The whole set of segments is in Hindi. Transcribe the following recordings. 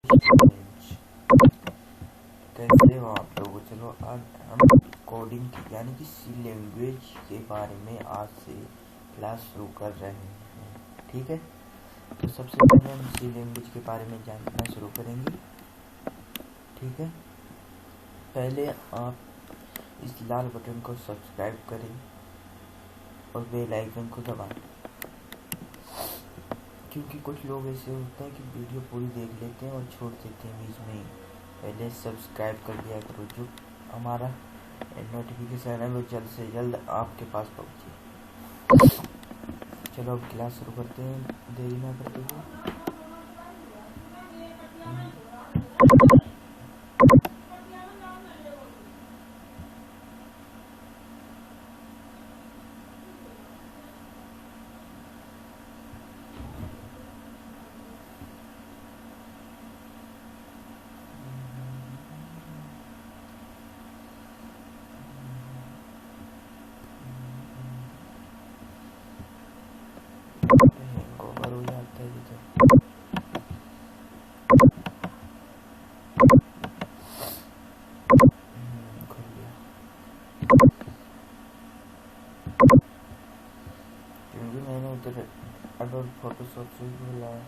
चैलेंज। कैसे हो आप लोग? चलो आज हम कोडिंग यानी कि सी लैंग्वेज के बारे में आज से क्लास शुरू कर रहे हैं, ठीक है। तो सबसे पहले हम सी लैंग्वेज के बारे में जानना शुरू करेंगे, ठीक है। पहले आप इस लाल बटन को सब्सक्राइब करें और बेल आइकन को दबाएं, क्योंकि कुछ लोग ऐसे होता है कि वीडियो पूरी देख लेते हैं और छोड़ देते हैं बीच में ही। पहले सब्सक्राइब कर दिया करो, जो हमारा नोटिफिकेशन है वो जल्द से जल्द आपके पास पहुंचे। चलो अब क्लास शुरू करते हैं, देरी ना करते हुए। ओवर हो जाता है तो खुल गया, क्योंकि मैंने उधर अडोब फोटोशॉप से ही खोला है।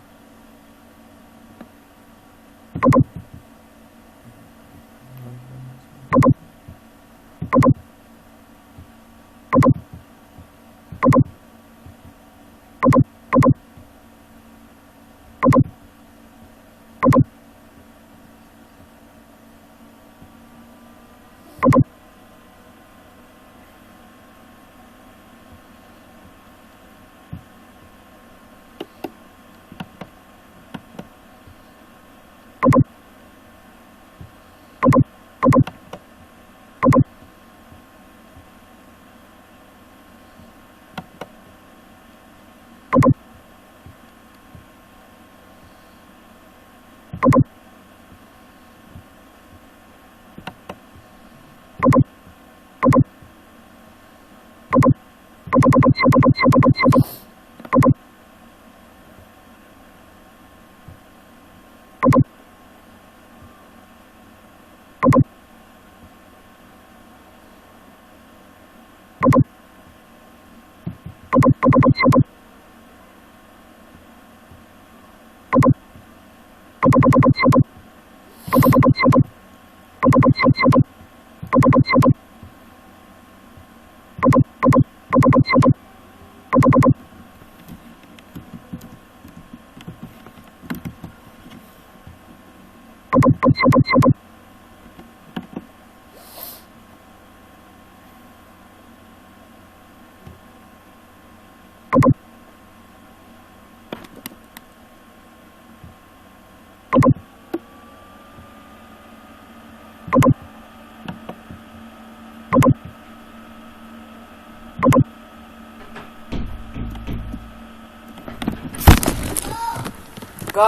का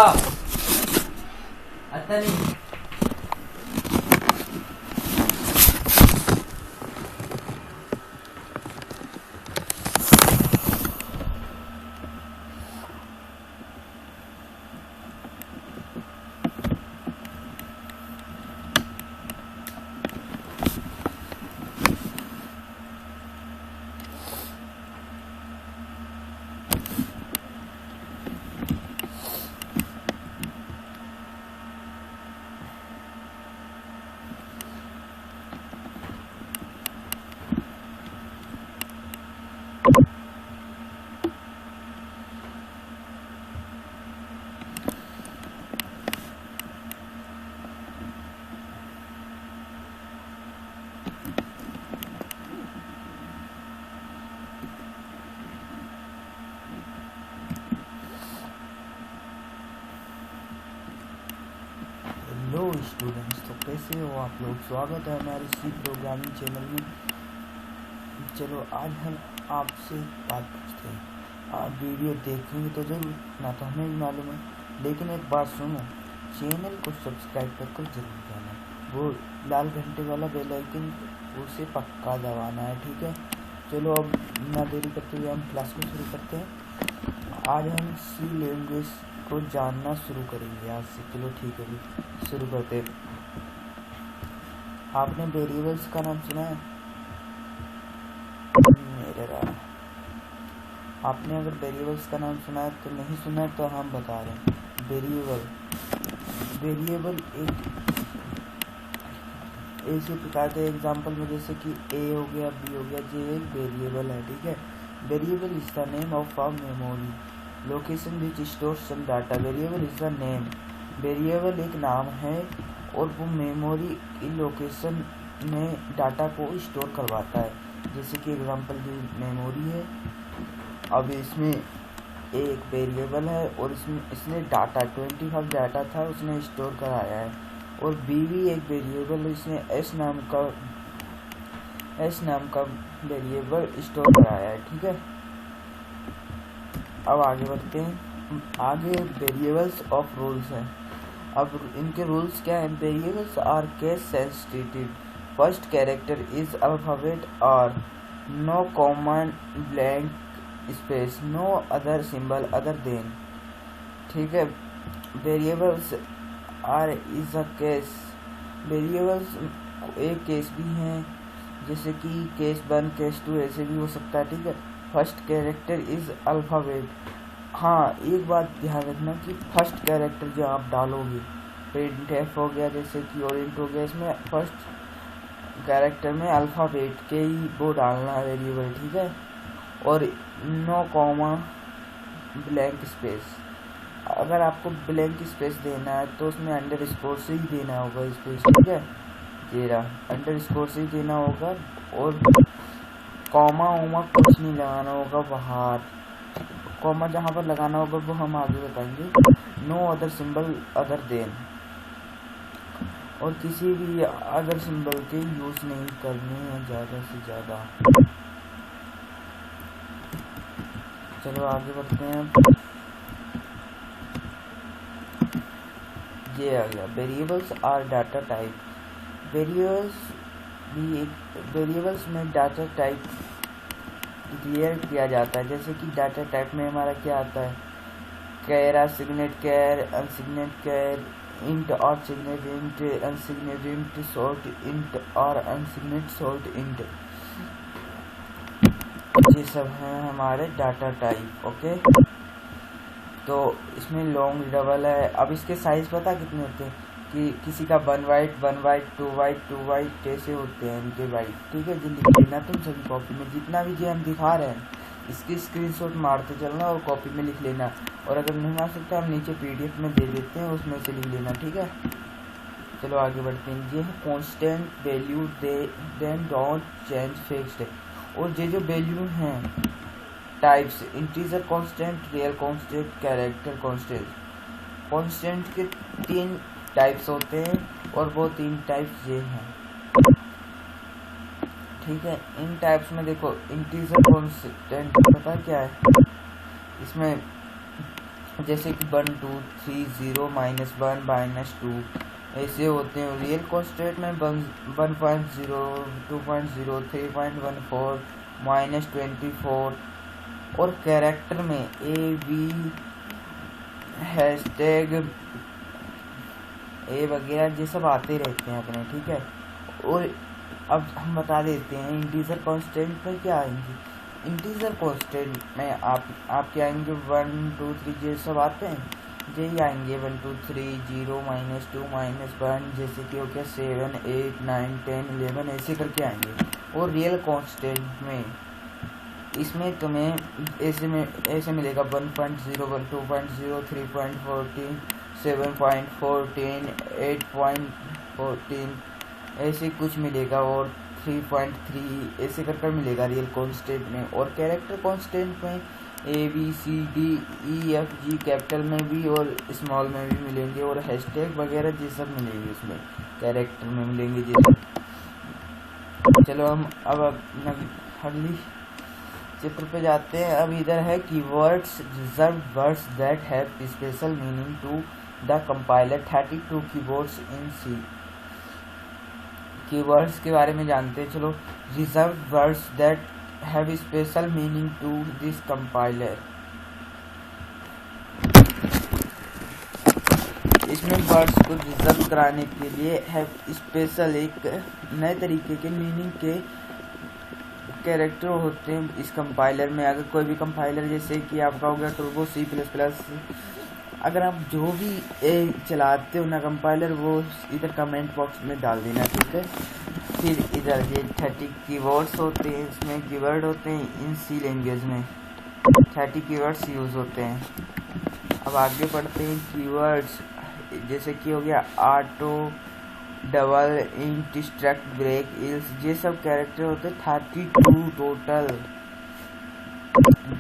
आता नहीं। हेलो स्टूडेंट्स, तो कैसे हो आप लोग? स्वागत है हमारे सी प्रोग्रामिंग चैनल में। चलो आज हम आपसे बात पूछते हैं। आप वीडियो देखेंगे तो ज़रूर, ना तो हमें भी मालूम है, लेकिन एक बात सुनो, चैनल को सब्सक्राइब कर जरूर जाना। वो लाल घंटे वाला बेल आइकन उसे पक्का दबाना है, ठीक है। चलो अब ना देरी करते हुए हम क्लास को शुरू करते हैं। आज हम सी लैंग्वेज को जानना शुरू करेंगे आज से। चलो ठीक है, भी शुरू करते। आपने वेरिएबल्स का नाम सुना है? मेरे रहा, आपने अगर वेरिएबल्स का नाम सुना है तो नहीं सुना है तो हम बता रहे हैं। वेरिएबल एक ऐसे प्रकार के एग्जाम्पल में, जैसे कि ए हो गया, बी हो गया, ये एक वेरिएबल है। ठीक है, variable is the name of a memory location which store some data. Variable is the name, variable एक नाम है और वो मेमोरी की लोकेशन में डाटा को स्टोर करवाता है। जैसे कि एग्जांपल की मेमोरी है, अब इसमें एक वेरिएबल है और इसने डाटा 25 डाटा था उसने स्टोर कराया है। और बी भी एक वेरिएबल, इसने एस नाम का वेरिएबल स्टोर कराया है। ठीक है, अब आगे बढ़ते हैं। आगे वेरिएबल्स ऑफ रूल्स हैं। अब इनके रूल्स क्या हैं? Variables are case sensitive, first character is alphabet और no common blank space, no other symbol other than. ठीक है, variables are is a case, variables एक केस भी हैं, जैसे कि केस 1 केस 2 ऐसे भी हो सकता है। ठीक है, फर्स्ट कैरेक्टर इज अल्फाबेट। हाँ, एक बात ध्यान रखना कि फर्स्ट कैरेक्टर जो आप डालोगे, प्रिंट एफ हो गया, जैसे कि ओरिएंट हो गया, इसमें फर्स्ट कैरेक्टर में अल्फाबेट के ही वो डालना है वेरिएबल। ठीक है, और नो कॉमा ब्लैंक स्पेस। अगर आपको ब्लैंक स्पेस देना है तो उसमें अंडरस्कोर से ही देना होगा स्पेस। ठीक है, तेरा अंडरस्कोर से ही देना होगा और कॉमा वॉमा कुछ नहीं लगाना होगा बाहर। कॉमा जहाँ पर लगाना होगा वो हम आगे बताएंगे। No other symbol other than, और किसी भी अदर सिंबल के यूज नहीं करने हैं ज़्यादा से ज़्यादा। चलो आगे बढ़ते हैं। ये आ गया, variables are data type. Variables में डाटा टाइप क्लियर किया जाता है। जैसे कि डाटा टाइप में हमारा क्या आता है? Char, unsigned char, unsigned char, int और signed int, unsigned int, short int और अनसिग्नेट शॉर्ट इंट, ये सब हैं हमारे डाटा टाइप। ओके, तो इसमें लॉन्ग डबल है। अब इसके साइज पता कितने होते हैं? कि किसी का 1 बाइट 1 बाइट 2 बाइट 2 बाइट ऐसे होते हैं इनके बाइट। ठीक है, जो लिख लेना तुम सभी कॉपी में, जितना भी जो हम दिखा रहे हैं इसकी स्क्रीनशॉट मारते चलना और कॉपी में लिख लेना। और अगर नहीं मार सकते हम नीचे पीडीएफ में दे देते हैं, उसमें से लिख लेना। ठीक है, चलो आगे बढ़ते हैं। ये है constant value, then don't change fixed. और ये जो वैल्यू हैं types, integer constant, real constant, character constant. Constant के 3 टाइप्स होते हैं और वो 3 टाइप्स ये हैं। ठीक है, इन टाइप्स में देखो, इंटीजर कांस्टेंट पता क्या है? इसमें जैसे कि 1 2 3 0 -1 -2 ऐसे होते हैं। रियल कांस्टेंट में 1.0 2.0 3.14 -24। और कैरेक्टर में ए बी हैशटैग ए वगैरह ये सब आते रहते हैं अपने। ठीक है, और अब हम बता देते हैं इंटीजर कांस्टेंट में क्या आएंगे। इंटीजर कांस्टेंट में आप क्या आएंगे? 1 2 3 ये सब आते हैं, यही आएंगे 1 2 3 0 -2 -1, जैसे कि हो गया 7 8 9 10 11 ऐसे करके आएंगे। और रियल कांस्टेंट में इसमें तुम्हें ऐसे मिलेगा 1.01 2.0 3.14 7.14 8.14 ऐसे कुछ मिलेगा, और 3.3 ऐसे कर मिलेगा रियल कांस्टेंट में। और कैरेक्टर कांस्टेंट में A B C D E F G capital में भी और स्मॉल में भी मिलेंगे, और हैशटैग वगैरह ये सब मिलेंगे इसमें कैरेक्टर में मिलेंगे ये सब। चलो हम अब अगली चित्र पे जाते हैं। अब इधर है keywords, reserve words that have special meaning to the compiler. 32 keywords in C. Keywords के बारे में जानते हैं। चलो, reserve words that have special meaning to this compiler. इसमें वर्ड्स को रिजर्व कराने के लिए है स्पेशल एक नए तरीके के मीनिंग के कैरेक्टर होते हैं इस कंपाइलर में। अगर कोई भी कंपाइलर जैसे कि आपका हो गया टर्बो C++, अगर आप जो भी चलाते हो ना कंपाइलर, वो इधर कमेंट बॉक्स में डाल देना, ठीक है। फिर इधर ये 30 कीवर्ड्स होते हैं, इसमें कीवर्ड होते हैं इन C लैंग्वेज में 30 कीवर्ड्स यूज़ होते हैं। अब आगे बढ़ते हैं कीवर्ड्स, जैसे कि हो गया auto, double, int, struct, break, else, ये सब कैरेक्टर होते हैं 32 टोटल।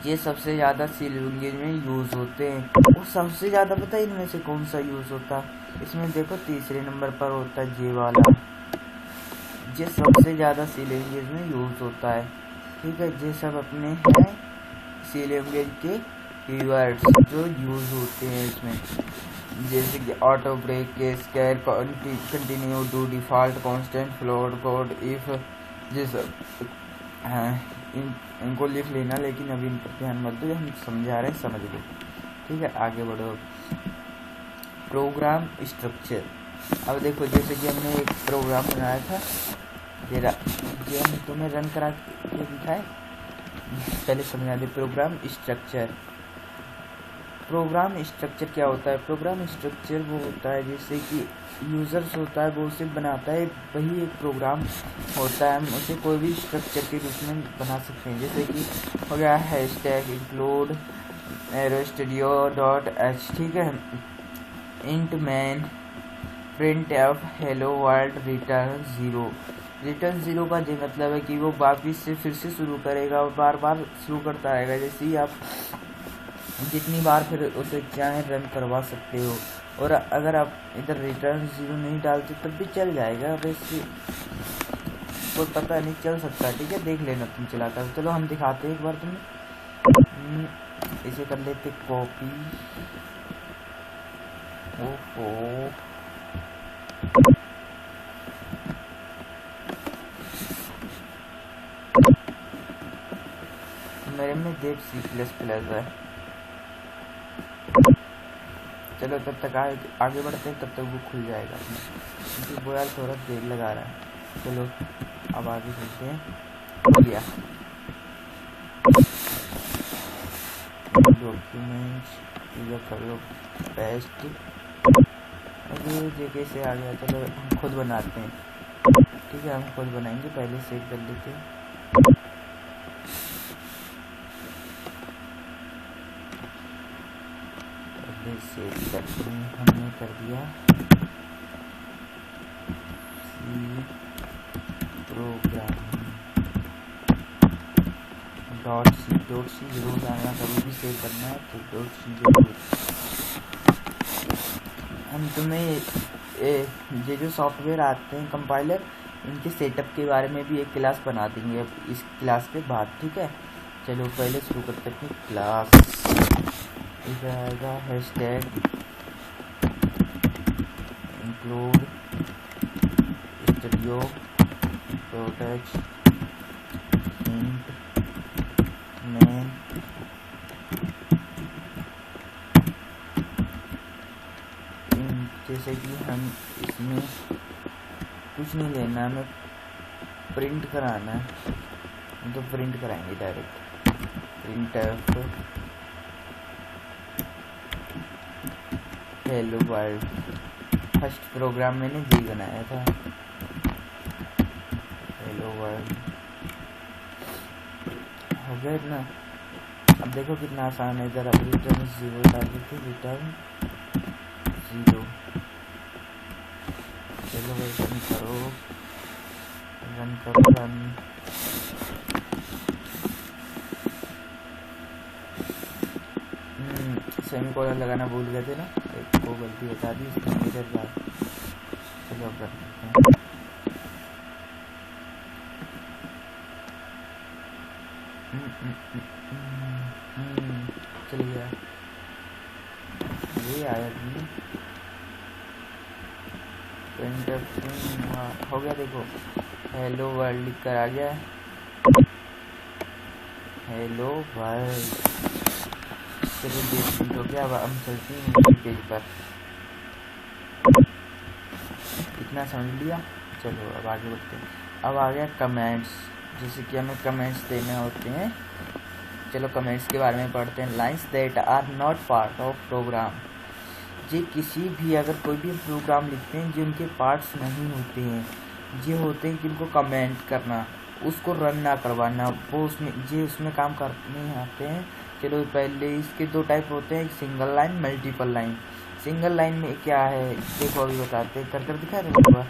ये सबसे ज़्यादा C लैंग्वेज में यूज़ होते हैं। और सबसे ज़्यादा पता है इनमें से कौन सा यूज़ होता है? इसमें देखो तीसरे नंबर पर होता है जे वाला, ये सबसे ज़्यादा C लैंग्वेज में यूज़ होता है, ठीक है। ये सब अपने हैं C लैंग्वेज के कीवर्ड्स जो यूज़ होते हैं इसमें, जैसे कि ऑटो, ब्रेक, के square, continue, do, default, constant, float, code, if, ये सब इनको लिख लेना, लेकिन अभी इन पर ध्यान मत दो, हम समझा रहे हैं, समझ लो, ठीक है। आगे बढ़ो। Program structure. अब देखो जैसे कि हमने एक प्रोग्राम बनाया था, ये हम तुम्हें रन करा के दिखाए, पहले समझा दे। प्रोग्राम स्ट्रक्चर, प्रोग्राम स्ट्रक्चर क्या होता है? प्रोग्राम स्ट्रक्चर वो होता है जैसे कि यूज़र्स होता है, वो उसे बनाता है, वही एक प्रोग्राम होता है। हम उसे कोई भी स्ट्रक्चर के रूप में बना सकते हैं, जैसे कि हो गया हैशटैग इंक्लूड aerostudio.h, ठीक है। Int man, print F, hello world, return 0। Return 0 का ये मतलब है कि वो वापिस से फिर से शुरू करेगा और बार बार शुरू करता रहेगा, जैसे ही आप जितनी बार फिर उसे चाहे रन करवा सकते हो। और अगर आप इधर रिटर्न 0 नहीं डालते तब भी चल जाएगा, वैसे कोई पता नहीं, चल सकता है, ठीक है। देख लेना तुम चलाता हो। चलो हम दिखाते हैं एक बार तुम्हें, इसे कर लेते कॉपी। ओहो, मेरे में देव C++ है। चलो तब तक आगे बढ़ते हैं, तब तक वो खुल जाएगा क्योंकि वो यार थोड़ा देर लगा रहा है। चलो अब आगे चलते हैं। हो गया डॉक्यूमेंट्स, ये कर लो पेस्ट। अब ये जगह से आ गया, चलो हम खुद बनाते हैं, ठीक है। हम खुद बनाएंगे, पहले सेव कर लेते हैं। हमने कर दिया प्रोग्राम .c जरूर डालना, कभी भी सेव करना है तो .c जरूर। हम तुम्हें ये जो सॉफ्टवेयर आते हैं कंपाइलर, इनके सेटअप के बारे में भी एक क्लास बना देंगे अब इस क्लास के बाद, ठीक है। चलो पहले शुरू करते हैं क्लास। इधर आएगा hashtag include studio .h, int man, जैसे कि हम इसमें कुछ नहीं लेना, हमें प्रिंट कराना है, तो प्रिंट कराएंगे direct. Print hello world, first program मैंने जी बनाया था, हेलो वर्ल्ड हो गया ना। अब देखो कितना आसान है, इधर अब रिटर्न 0 डाल देते, रिटर्न 0। चलो रन करो, रन करो, रन। सेमीकोलन लगाना भूल गए थे ना, एक को गलती बता दी, इसमें इधर बात। चलो अब करते हैं। चल गया, ये आया हो गया। देखो हेलो वर्ल्ड लिख कर आ गया, हेलो वर्ल्ड। चलो 20 मिनट हो गया, अब हम चलते हैं पेज पर। इतना समझ लिया। चलो अब आगे बढ़ते हैं। अब आ गया कमेंट्स, जैसे कि हमें कमेंट्स देने होते हैं। चलो कमेंट्स के बारे में पढ़ते हैं। Lines that are not part of program, ये किसी भी अगर कोई भी प्रोग्राम लिखते हैं जिनके पार्ट्स नहीं होते हैं, ये होते हैं कि उनको कमेंट करना, उसको रन ना करवाना, वो उसमें काम करने आते हैं। चलो पहले इसके दो टाइप होते हैं, एक single line, multiple line. Single line में क्या है देखो अभी बताते हैं, कर दिखा रहे हैं।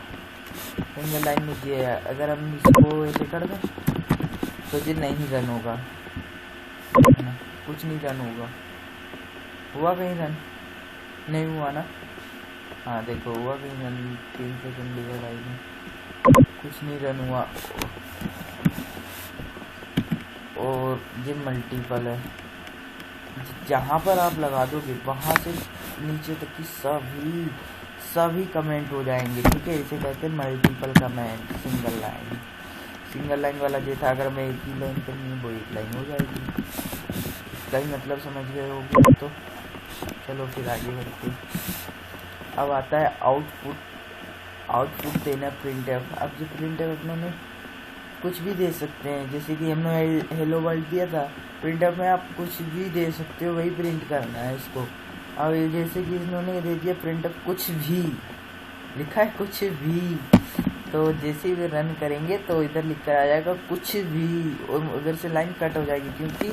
सिंगल लाइन में ये है, अगर हम इसको ऐसे कर दें तो ये नहीं रन होगा, कुछ नहीं रन होगा। हुआ कहीं रन? नहीं हुआ ना। हाँ देखो हुआ कहीं रन, 3 सेकंड लिया लाइन में, कुछ नहीं रन हुआ। और ये मल्टीपल है, जहाँ पर आप लगा दोगे वहाँ से नीचे तक की सभी कमेंट हो जाएंगे, ठीक है। इसे कहते हैं मल्टीपल कमेंट। सिंगल लाइन वाला ये था, अगर मैं एक ही लाइन करनी है वो एक लाइन हो जाएगी। इसका ही मतलब समझ गए होगे तो। चलो फिर आगे बढ़ते। अब आता है आउटपुट देना प्रिंटफ। अब जो प्रिंटफ अपने कुछ भी दे सकते हैं, जैसे कि हमने हेलो वर्ल्ड दिया था, प्रिंटफ में आप कुछ भी दे सकते हो, वही प्रिंट करना है इसको। अब जैसे कि इन्होंने दे दिया प्रिंटफ कुछ भी, लिखा है कुछ भी, तो जैसे ही रन करेंगे तो इधर लिख कर आ जाएगा कुछ भी, और उधर से लाइन कट हो जाएगी क्योंकि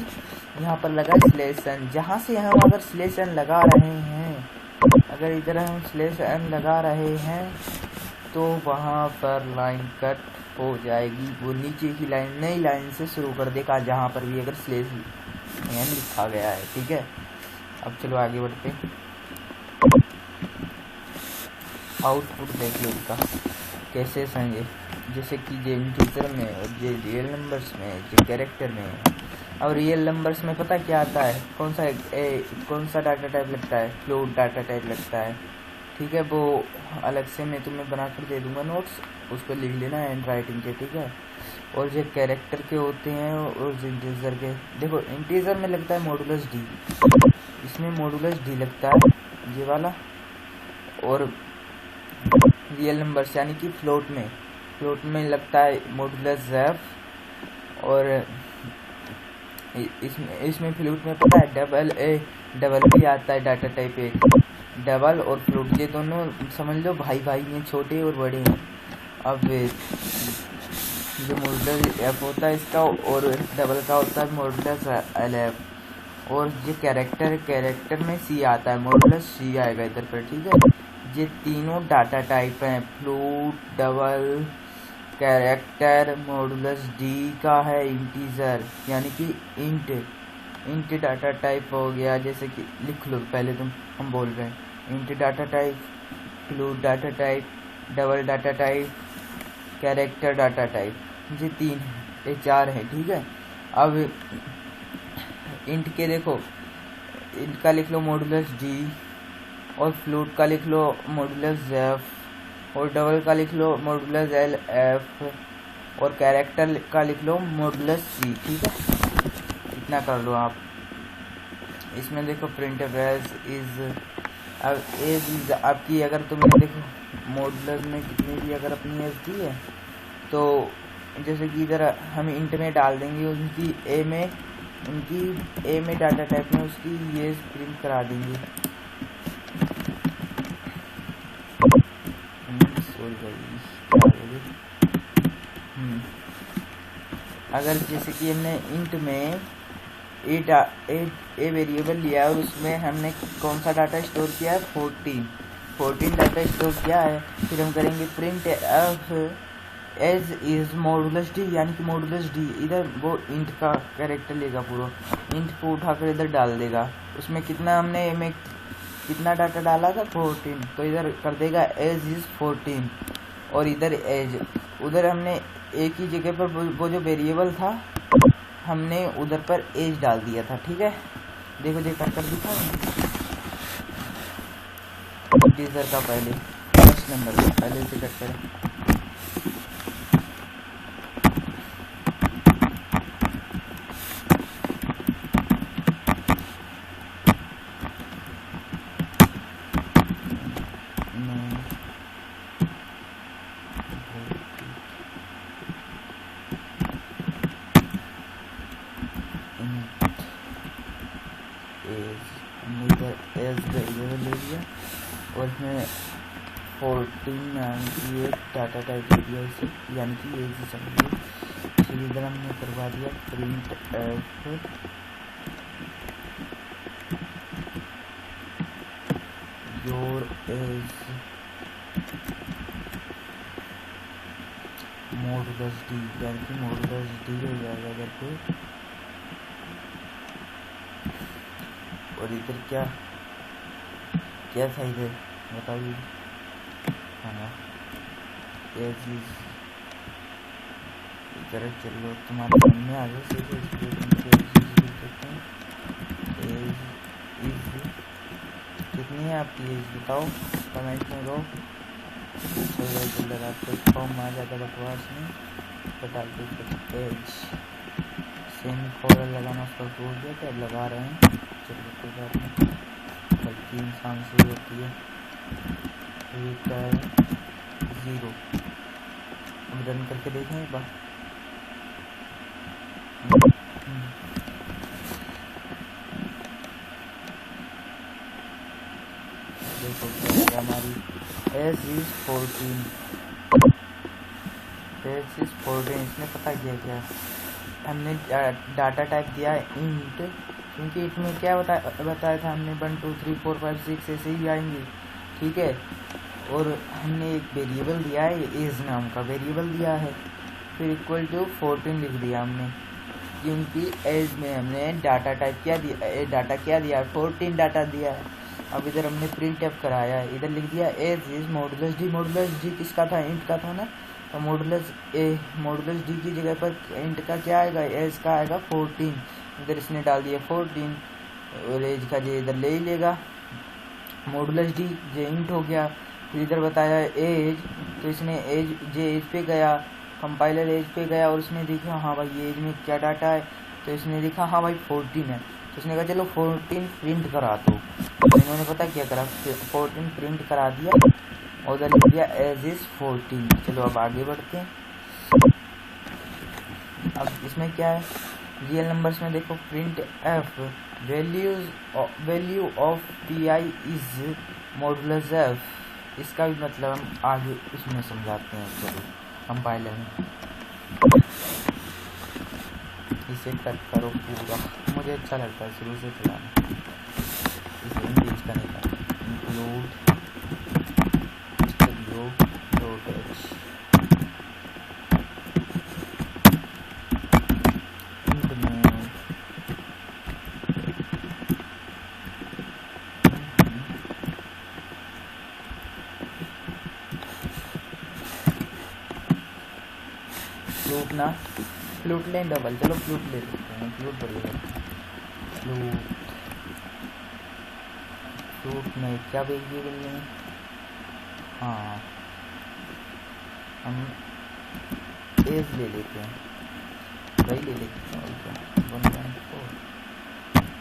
यहाँ पर लगा स्लेशन। जहाँ से हम अगर स्लेशन लगा रहे हैं, अगर इधर हम स्लेशन लगा रहे हैं तो वहाँ पर लाइन कट हो जाएगी, वो नीचे की लाइन नई लाइन से शुरू कर देगा जहाँ पर भी अगर स्लेशन लिखा गया है, ठीक है। अब चलो आगे बढ़ते हैं। आउटपुट देख लो इसका कैसे समझे, जैसे कि ये इंटीजर में और ये रियल नंबर्स में, ये कैरेक्टर में। और रियल नंबर्स में पता क्या आता है, कौन सा डाटा टाइप लगता है, फ्लोट डाटा टाइप लगता है, ठीक है। वो अलग से मैं तुम्हें बना कर दे दूंगा नोट्स, उस पर लिख लेना हैंड राइटिंग के, ठीक है। और जो कैरेक्टर के होते हैं और इंटीजर के, देखो इंटीजर में लगता है मॉडुलस डी, इसमें मॉडुलस डी लगता है ये वाला। और रियल नंबर्स यानी कि फ्लोट में लगता है मॉडुलस एफ। और इसमें फ्लोट में पता है डबल भी आता है डाटा टाइप, एक डबल और फ्लोट, ये दोनों समझ लो भाई हैं, छोटे और बड़े हैं। अब जो मॉडुलस एफ होता है इसका और डबल का होता है मॉडुलस एल एफ। और ये कैरेक्टर में सी आता है, मॉडुलस सी आएगा इधर पर, ठीक है। ये तीनों डाटा टाइप हैं, float, double, character. Modulus D का है इंटीजर यानी कि इंट डाटा टाइप हो गया, जैसे कि लिख लो पहले हम बोल रहे हैं int data type, float data type, double data type, character data type. ये 4 है, ठीक है। अब इंट के देखो, इंट का लिख लो मॉडुलस डी, और फ्लोट का लिख लो मॉडुलस एफ, और डबल का लिख लो मॉडुलस एल एफ, और कैरेक्टर का लिख लो मॉडुलस सी, ठीक है। इतना कर लो आप। इसमें देखो प्रिंटफ एज इज, अब एज आपकी, अगर तुमने देखो मॉडुलस में कितनी भी अगर अपनी एज दी है तो जैसे कि इधर हम इंट में डाल देंगे, उनकी ए में डाटा टाइप में उसकी ये प्रिंट करा देंगे। अगर जैसे कि हमने इंट में ए वेरिएबल लिया और उसमें हमने कौन सा डाटा स्टोर किया है, 14 डाटा स्टोर किया है, फिर हम करेंगे print F as is modulus D, यानी कि मॉडुलस डी इधर वो इंट का कैरेक्टर लेगा, पूरा इंट को उठाकर इधर डाल देगा। उसमें कितना हमने ए में कितना डाटा डाला था, 14, तो इधर कर देगा एज इज 14, और इधर एज, उधर हमने एक ही जगह पर वो जो वेरिएबल था हमने उधर पर एज डाल दिया था, ठीक है। देखो कर दिखा इंटीजर का पहले फर्स्ट नंबर पहले से कट करें। 14 नाम की एक डाटा टाइप दिया इसे, यानी कि ये जी समझिए। फिर इधर हमने करवा दिया print F your age modulus D, यानी कि मॉडुलस डी हो जाएगा इधर पे। और इधर क्या क्या था इधर बताइए। हाँ एज इज इधर चलो तुम्हारे सामने आ गए सीधे एज इज कितनी है आपकी एज बताओ कमेंट में दो। चलो आपको फॉर्म आ जाता बकवास में बता दो एज सेम कॉलर लगाना स्टार्ट हो गया तो अब लगा रहे हैं। चलो कोई बात नहीं, गलती इंसान से होती है। ये क्या है 0, हम रन करके देखें एक बार। देखो क्या हमारी एज इज 14, एज इज 14। इसने पता किया क्या, हमने डाटा टाइप दिया है इंट, क्योंकि इसमें क्या बताया था हमने 1 2 3 4 5 6 ऐसे ही आएंगे, ठीक है। और हमने एक वेरिएबल दिया है एज नाम का वेरिएबल दिया है, फिर इक्वल टू 14 लिख दिया हमने, क्योंकि एज में हमने डाटा टाइप क्या दिया, डाटा क्या दिया 14 डाटा दिया है। अब इधर हमने प्रिंट एफ कराया है, इधर लिख दिया as is modulus D. Modulus D किसका था, इंट का था ना, तो मॉडुलस डी की जगह पर इंट का क्या आएगा, एज का आएगा 14। इधर इसने डाल दिया 14 और एज का जो इधर ले ही लेगा, मॉडुलस डी जो इंट हो गया। फिर इधर बताया एज, तो इसने एज पे गया, कंपाइलर एज पे गया और उसने देखा हाँ भाई ये एज में क्या डाटा है, तो इसने देखा हाँ भाई 14 है, तो उसने कहा चलो 14 प्रिंट करा दो। तो इन्होंने पता क्या करा, 14 प्रिंट करा दिया और उधर लिख दिया एज इज 14। चलो अब आगे बढ़ते हैं। अब इसमें क्या है, रियल नंबर्स में देखो print F value of P I is modulus F. इसका भी मतलब हम आगे उसमें समझाते हैं। चलो कंपाइलर में इसे कट करो पूरा, मुझे अच्छा लगता है शुरू से चलाना, इसे इंक्रीज करने का इंक्लूड फ्लूट ना फ्लूट लें डबल, चलो फ्लूट ले सकते हैं, फ्लूट बढ़िया। फ्लूट में क्या वेरिएबल लें, हाँ हम एज ले लेते हैं, वही ले लेते हैं और क्या 1.4।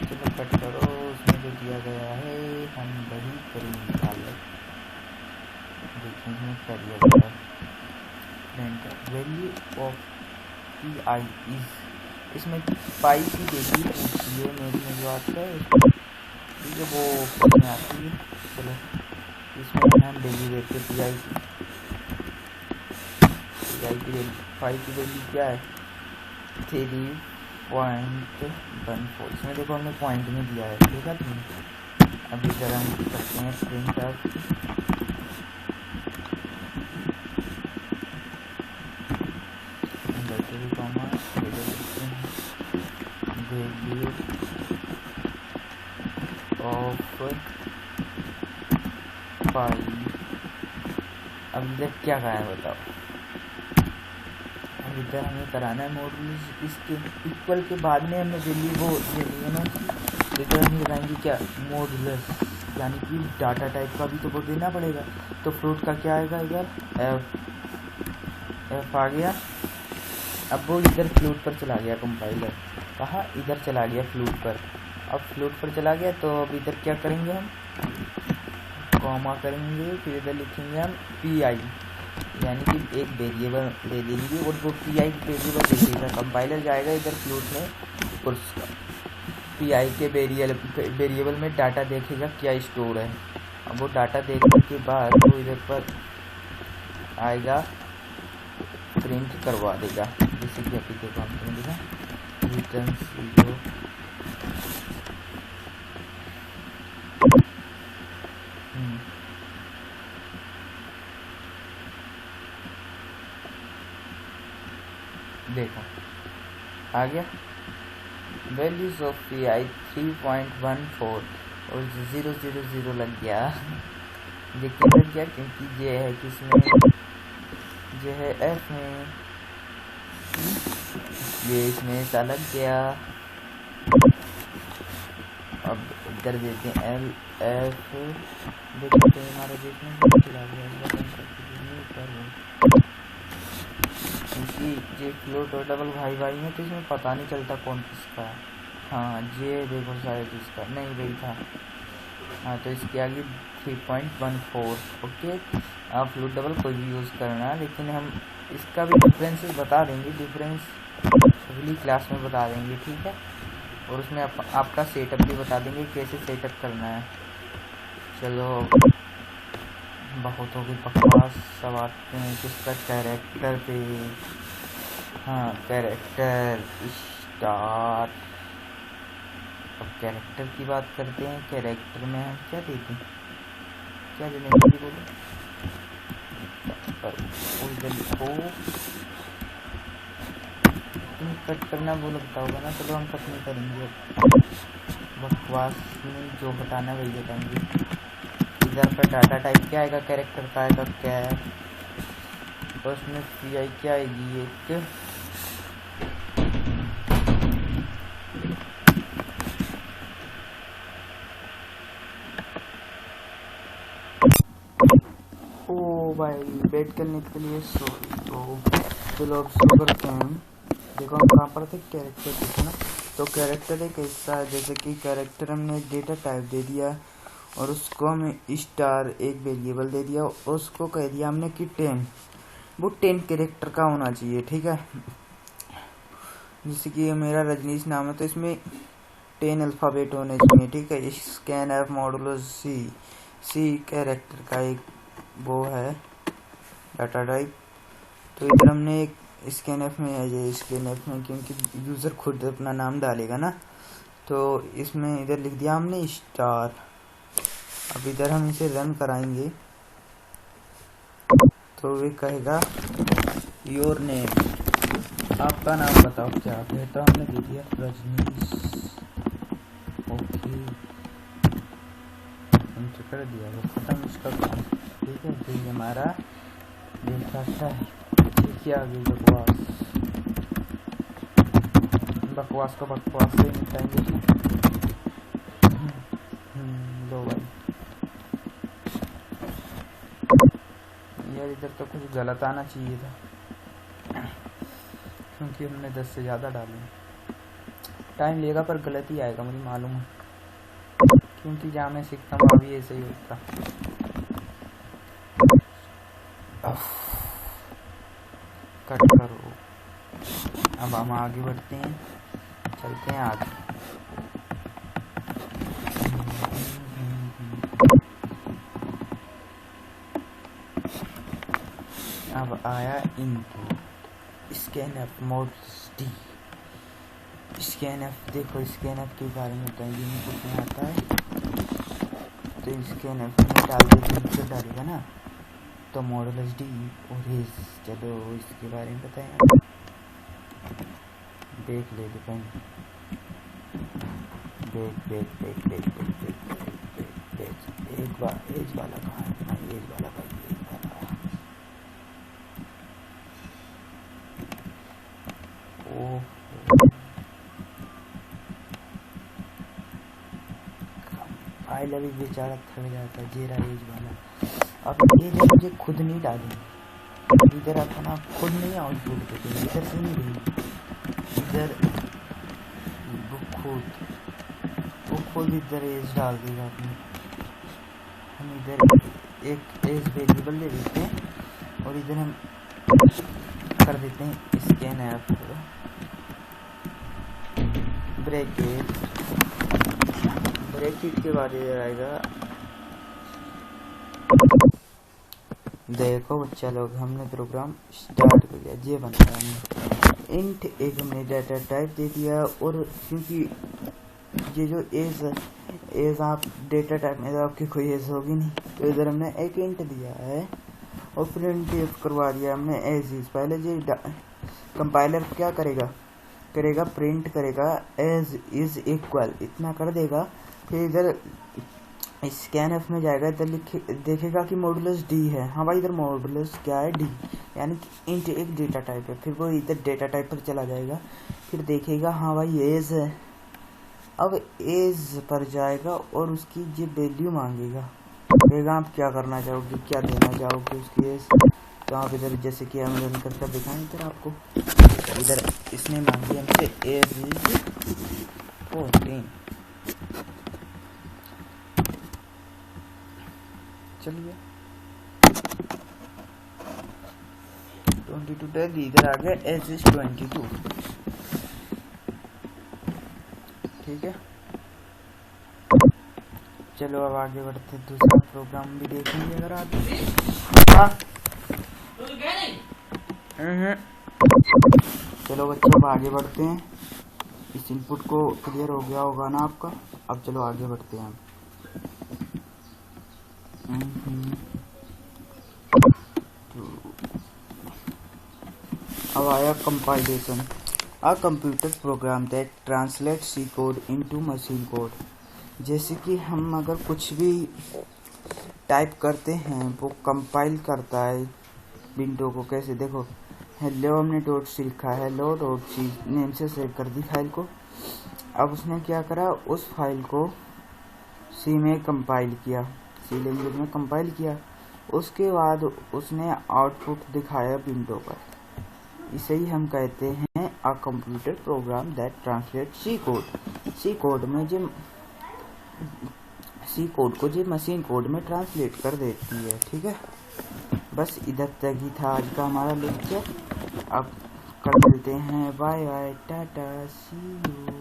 चलो कट करो, उसमें जो दिया गया है हम वही करेंगे निकाल देखिए इसमें क्या दिया गया है। Value of P I is, इसमें पाई की वैल्यू पूछी है मेरे में जो आता है, ठीक है वो इसमें आती है। चलो इसमें हम वैल्यू देते हैं पी आई की पाई की वैल्यू क्या है 3.14। इसमें देखो हमने पॉइंट में दिया है, ठीक है। अब इधर हम करते हैं प्रिंट एफ वैल्यू ऑफ पाई। अब इधर क्या कहा है बताओ, अब इधर हमें कराना है मॉडुलस, इसके इक्वल के बाद में हमने वैल्यू वो देनी है ना, इधर हम लगाएंगे क्या मॉडुलस, यानी कि डाटा टाइप का भी तो वो देना पड़ेगा। तो फ्लोट का क्या आएगा, इधर एफ आ गया। अब वो इधर फ्लूट पर चला गया कंपाइलर, कहाँ इधर चला गया फ्लूट पर। अब फ्लूट पर चला गया तो अब इधर क्या करेंगे हम, कॉमा करेंगे, फिर इधर लिखेंगे हम पी आई, यानी कि एक वेरिएबल ले लेंगे और वो पी आई वेरिएबल देखेगा। कंपाइलर जाएगा इधर फ्लूट में और पी आई के वेरिएबल में डाटा देखेगा क्या स्टोर है। अब वो डाटा देखने के बाद वो इधर पर आएगा, प्रिंट करवा देगा। जैसे कि अभी देखो हमने देखा रिटर्न 0, देखो आ गया वैल्यूज ऑफ PI 3.14 और 000 लग गया। ये क्यों लग गया? क्योंकि ये है किसमें, ये है F में, ये इसमें ऐसा लग गया। अब इधर देते हैं LF, देखते हैं हमारे देश में क्योंकि ये फ्लोट और डबल भाई भाई है तो इसमें पता नहीं चलता कौन किसका है। हाँ ये देखो शायद इसका नहीं वही था। हाँ तो इसके आगे 3.14। ओके, आप फ्लोट डबल कोई भी यूज़ करना, लेकिन हम इसका भी डिफरेंसेस बता देंगे, डिफरेंस अगली क्लास में बता देंगे, ठीक है। और उसमें आपका सेटअप भी बता देंगे कैसे सेटअप करना है। चलो बहुत हो गई बकवास, सब आते हैं किसका कैरेक्टर पे। हाँ कैरेक्टर स्टार। अब कैरेक्टर की बात करते हैं। कैरेक्टर में हम क्या देते हैं, क्या देने वाली बोलो तुम कट करना वो लगता होगा ना। चलो हम कट नहीं करेंगे, बकवास में जो बताना वही बताएंगे। इधर पर डाटा टाइप क्या आएगा, कैरेक्टर का आएगा क्या है, और उसमें PI क्या आएगी एक, ओ भाई वेट करने के लिए सो। तो चलो अब शो करते हैं। देखो हम कहाँ पर थे, कैरेक्टर देखो ना। तो कैरेक्टर एक ऐसा है जैसे कि कैरेक्टर हमने डेटा टाइप दे दिया और उसको हमें स्टार एक वेरिएबल दे दिया और उसको कह दिया हमने कि 10, वो 10 कैरेक्टर का होना चाहिए, ठीक है। जैसे कि मेरा रजनीश नाम है तो इसमें 10 अल्फ़ाबेट होने चाहिए, ठीक है। स्कैन एफ मॉडुलो सी कैरेक्टर का एक वो है डाटा टाइप। तो इधर हमने एक स्कैन एफ में है, ये स्कैन एफ में क्योंकि यूज़र खुद अपना नाम डालेगा ना, तो इसमें इधर लिख दिया हमने स्टार। अब इधर हम इसे रन कराएंगे तो वे कहेगा योर नेम, आपका नाम बताओ क्या है। तो हमने दे दिया रजनीश। ओके एंटर कर दिया, वो खत्म उसका काम, ठीक है। तो ये हमारा डेटा है। क्या आ गई बकवास, बकवास का बकवास से निपटाएंगे। लो भाई यार इधर तो कुछ गलत आना चाहिए था क्योंकि हमने 10 से ज़्यादा डाले। टाइम लेगा पर गलत ही आएगा, मुझे मालूम है, क्योंकि जहाँ मैं सीखता हूँ अभी ऐसे ही होता। कट करो। अब हम आगे बढ़ते हैं, चलते हैं आगे। अब आया input scan F modules D. Scan F देखो, स्कैन एफ के बारे में बताएंगे। इनपुट में आता है तो स्कैन एफ में डाल देते डालेगा ना, तो मॉडुलस डी और इस, चलो इसके बारे में बताएं। देख ले देखेंगे, देख एक बार एज वाला कहाँ है, एज वाला भाई, एज वाला। ओह फाइल अभी बेचारा थक जाता है, जेरा एज वाला। अब ये जब मुझे खुद नहीं डाली, इधर अपना खुद नहीं आउटपुट देते, इधर से नहीं देंगे, इधर वो खुद इधर एज डाल देगा अपनी। हम इधर एक एज वेरिएबल ले लेते हैं और इधर हम कर देते हैं स्कैन ऐप ब्रैकेट के बाद इधर आएगा देखो बच्चा लोग, हमने प्रोग्राम स्टार्ट कर लिया। ये बना रहा हमने इंट, एक हमने डाटा टाइप दे दिया, और क्योंकि ये जो एज आप डेटा टाइप में आपकी कोई एज होगी नहीं, तो इधर हमने एक इंट दिया है और प्रिंट करवा दिया हमने एज इज। पहले ये कंपाइलर क्या करेगा प्रिंट करेगा एज इज इक्वल, इतना कर देगा। फिर इधर स्कैनफ में जाएगा, इधर देखेगा कि मॉडुलस डी है। हाँ भाई, इधर मॉडुलस क्या है, डी, यानी कि इंट एक डेटा टाइप है। फिर वो इधर डेटा टाइप पर चला जाएगा, फिर देखेगा हाँ भाई एज है। अब एज पर जाएगा और उसकी ये वैल्यू मांगेगा, कहेगा आप क्या करना चाहोगे, क्या देना चाहोगे उसकी एज। तो आप इधर जैसे कि हम रन करके दिखाएं इधर आपको, इधर इसने मांगी हमसे एज इज 14। चलिए 22 दे दी, इधर आ गया एज इज 22। ठीक है, चलो अब आगे बढ़ते, दूसरा प्रोग्राम भी देखेंगे अगर आप। चलो बच्चों अब आगे बढ़ते हैं। इस इनपुट को क्लियर हो गया होगा ना आपका। अब चलो आगे बढ़ते हैं हम। अब आया compilation, a computer program that translate C code into machine code. जैसे कि हम अगर कुछ भी टाइप करते हैं वो कंपाइल करता है विंडो को। कैसे, देखो हेलो हमने डॉट सी लिखा है, हेलो डॉट सी नेम से सेव कर दी फाइल को। अब उसने क्या करा, उस फाइल को सी में कंपाइल किया, सी लैंग्वेज में कंपाइल किया। उसके बाद उसने आउटपुट दिखाया विंडो पर। इसे ही हम कहते हैं a computer program that translate C code. C code को जो मशीन कोड में ट्रांसलेट कर देती है। ठीक है, बस इधर तक ही था आज का हमारा लेक्चर। अब कल मिलते हैं, bye bye, tata, see you.